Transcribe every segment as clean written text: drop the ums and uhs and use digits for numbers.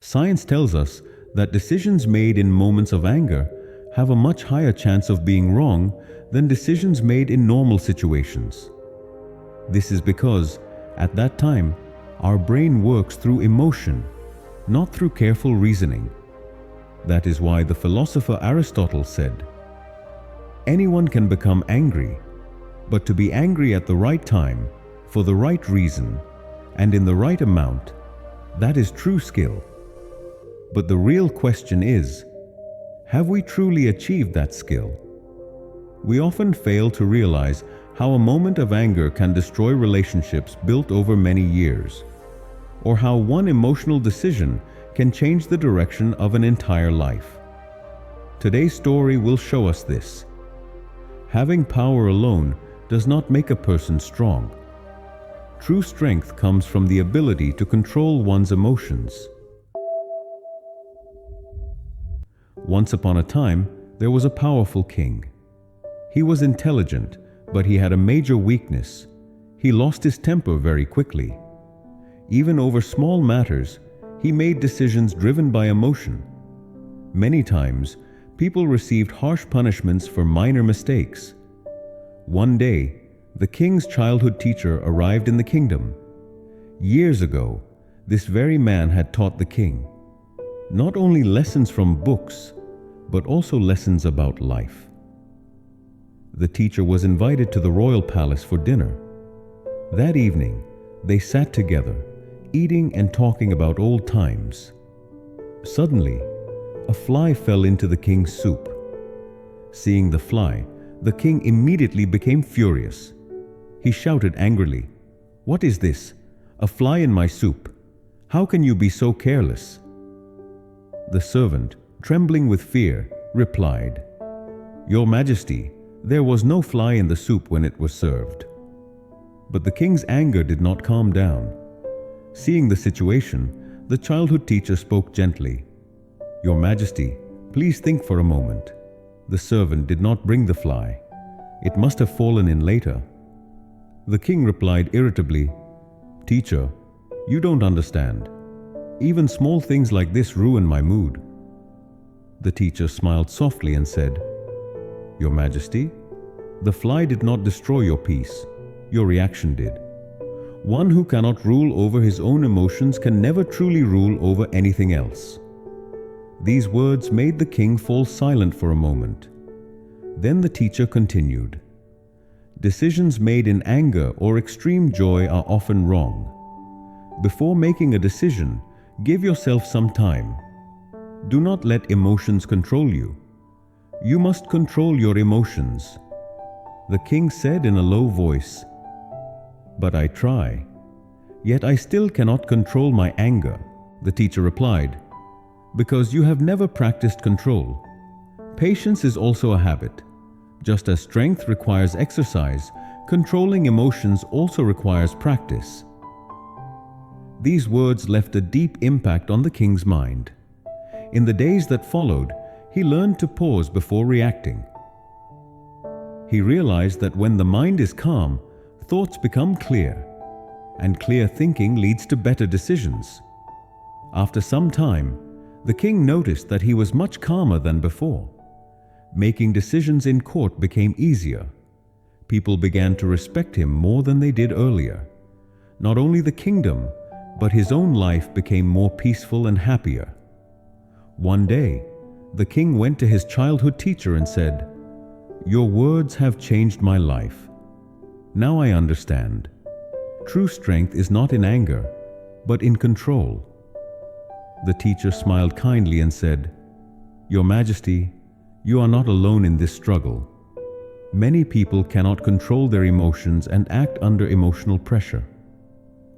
Science tells us that decisions made in moments of anger have a much higher chance of being wrong than decisions made in normal situations. This is because, at that time, our brain works through emotion, not through careful reasoning. That is why the philosopher Aristotle said, "Anyone can become angry, but to be angry at the right time, for the right reason, and in the right amount, that is true skill." But the real question is, have we truly achieved that skill? We often fail to realize how a moment of anger can destroy relationships built over many years, or how one emotional decision can change the direction of an entire life. Today's story will show us this. Having power alone does not make a person strong. True strength comes from the ability to control one's emotions. Once upon a time, there was a powerful king. He was intelligent, but he had a major weakness. He lost his temper very quickly. Even over small matters, he made decisions driven by emotion. Many times, people received harsh punishments for minor mistakes. One day, the king's childhood teacher arrived in the kingdom. Years ago, this very man had taught the king not only lessons from books, but also lessons about life. The teacher was invited to the royal palace for dinner. That evening, they sat together, eating and talking about old times. Suddenly, a fly fell into the king's soup. Seeing the fly, the king immediately became furious. He shouted angrily, "What is this? A fly in my soup? How can you be so careless?" The servant, trembling with fear, replied, "Your Majesty, there was no fly in the soup when it was served." But the king's anger did not calm down. Seeing the situation, the childhood teacher spoke gently, "Your Majesty, please think for a moment. The servant did not bring the fly. It must have fallen in later." The king replied irritably, "Teacher, you don't understand. Even small things like this ruin my mood." The teacher smiled softly and said, "Your Majesty, the fly did not destroy your peace. Your reaction did. One who cannot rule over his own emotions can never truly rule over anything else." These words made the king fall silent for a moment. Then the teacher continued, "Decisions made in anger or extreme joy are often wrong. Before making a decision, give yourself some time. Do not let emotions control you. You must control your emotions." The king said in a low voice, "But I try. Yet I still cannot control my anger." The teacher replied, "Because you have never practiced control. Patience is also a habit. Just as strength requires exercise, controlling emotions also requires practice." These words left a deep impact on the king's mind. In the days that followed, he learned to pause before reacting. He realized that when the mind is calm, thoughts become clear, and clear thinking leads to better decisions. After some time, the king noticed that he was much calmer than before. Making decisions in court became easier. People began to respect him more than they did earlier. Not only the kingdom, but his own life became more peaceful and happier. One day, the king went to his childhood teacher and said, "Your words have changed my life. Now I understand. True strength is not in anger, but in control." The teacher smiled kindly and said, "Your Majesty, you are not alone in this struggle. Many people cannot control their emotions and act under emotional pressure.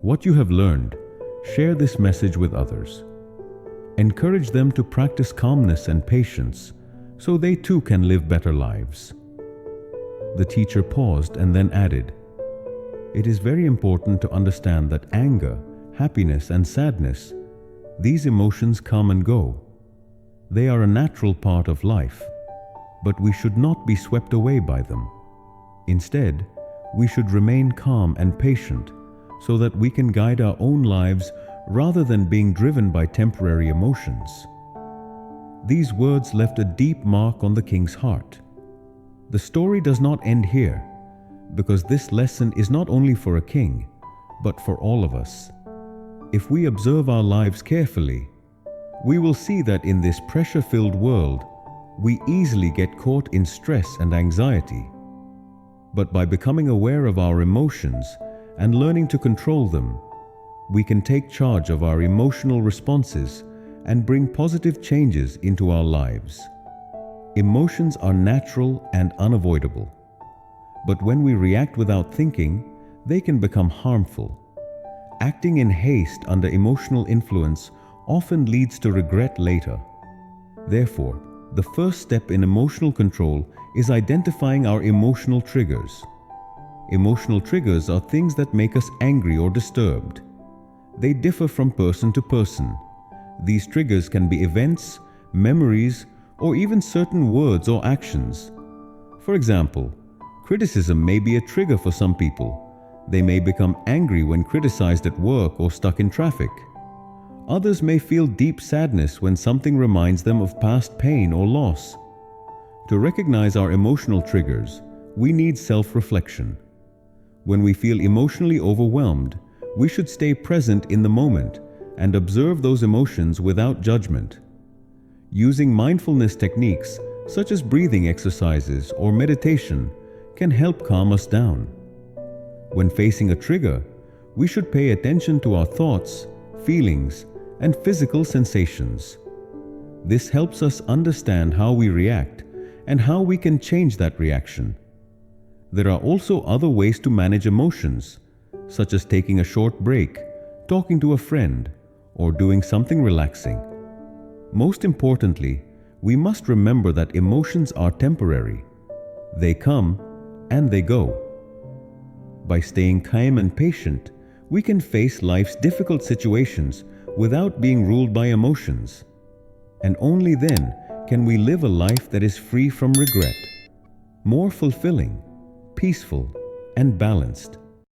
What you have learned, share this message with others. Encourage them to practice calmness and patience so they too can live better lives." The teacher paused and then added, "It is very important to understand that anger, happiness, and sadness, these emotions come and go. They are a natural part of life, but we should not be swept away by them. Instead, we should remain calm and patient so that we can guide our own lives rather than being driven by temporary emotions. These words left a deep mark on the king's heart. The story does not end here, because this lesson is not only for a king, but for all of us. If we observe our lives carefully, we will see that in this pressure-filled world, we easily get caught in stress and anxiety. But by becoming aware of our emotions and learning to control them, we can take charge of our emotional responses and bring positive changes into our lives. Emotions are natural and unavoidable. But when we react without thinking, they can become harmful. Acting in haste under emotional influence often leads to regret later. Therefore, the first step in emotional control is identifying our emotional triggers. Emotional triggers are things that make us angry or disturbed. They differ from person to person. These triggers can be events, memories, or even certain words or actions. For example, criticism may be a trigger for some people. They may become angry when criticized at work or stuck in traffic. Others may feel deep sadness when something reminds them of past pain or loss. To recognize our emotional triggers, we need self-reflection. When we feel emotionally overwhelmed, we should stay present in the moment and observe those emotions without judgment. Using mindfulness techniques such as breathing exercises or meditation can help calm us down. When facing a trigger, we should pay attention to our thoughts, feelings, and physical sensations. This helps us understand how we react and how we can change that reaction. There are also other ways to manage emotions, such as taking a short break, talking to a friend, or doing something relaxing. Most importantly, we must remember that emotions are temporary. They come and they go. By staying calm and patient, we can face life's difficult situations without being ruled by emotions. And only then can we live a life that is free from regret, more fulfilling, peaceful, and balanced.